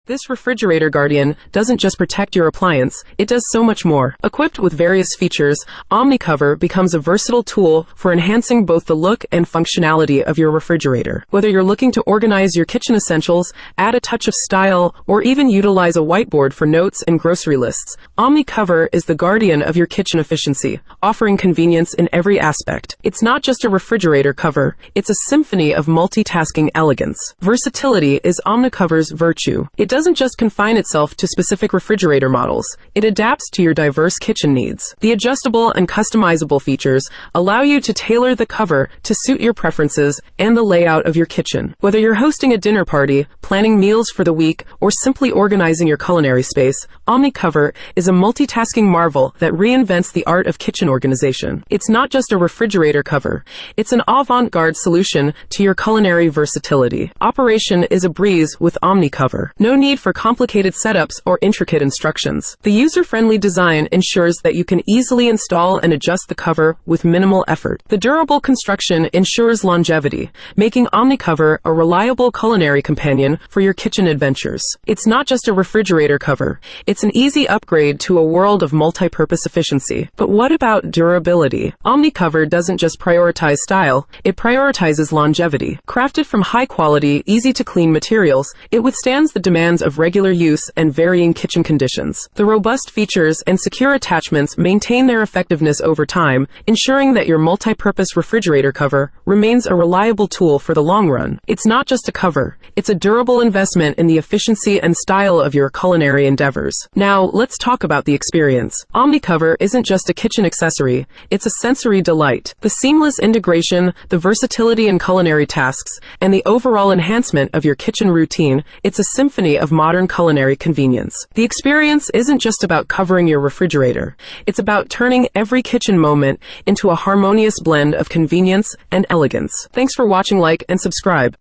This refrigerator guardian doesn't just protect your appliance, it does so much more. Equipped with various features, OmniCover becomes a versatile tool for enhancing both the look and functionality of your refrigerator. Whether you're looking to organize your kitchen essentials, add a touch of style, or even utilize a whiteboard for notes and grocery lists, OmniCover is the guardian of your kitchen efficiency, offering convenience in every aspect. It's not just a refrigerator cover, it's a symphony of multitasking elegance. Versatility is OmniCover's virtue. It doesn't just confine itself to specific refrigerator models, it adapts to your diverse kitchen needs. The adjustable and customizable features allow you to tailor the cover to suit your preferences and the layout of your kitchen. Whether you're hosting a dinner party, planning meals for the week, or simply organizing your culinary space, OmniCover is a multitasking marvel that reinvents the art of kitchen organization. It's not just a refrigerator cover, it's an avant-garde solution to your culinary versatility. Operation is a breeze with OmniCover. No need for complicated setups or intricate instructions. The user-friendly design ensures that you can easily install and adjust the cover with minimal effort. The durable construction ensures longevity, making OmniCover a reliable culinary companion for your kitchen adventures. It's not just a refrigerator cover, it's an easy upgrade to a world of multi-purpose efficiency. But what about durability? OmniCover doesn't just prioritize style, it prioritizes longevity. Crafted from high-quality, easy-to-clean materials, it withstands the demands of regular use and varying kitchen conditions. The robust features and secure attachments maintain their effectiveness over time, ensuring that your multi-purpose refrigerator cover remains a reliable tool for the long run. It's not just a cover, it's a durable investment in the efficiency and style of your culinary endeavors. Now, let's talk about the experience. OmniCover isn't just a kitchen accessory, it's a sensory delight. The seamless integration, the versatility in culinary tasks, and the overall enhancement of your kitchen routine, it's a symphony of modern culinary convenience. The experience isn't just about covering your refrigerator, it's about turning every kitchen moment into a harmonious blend of convenience and elegance. Thanks for watching, like and subscribe.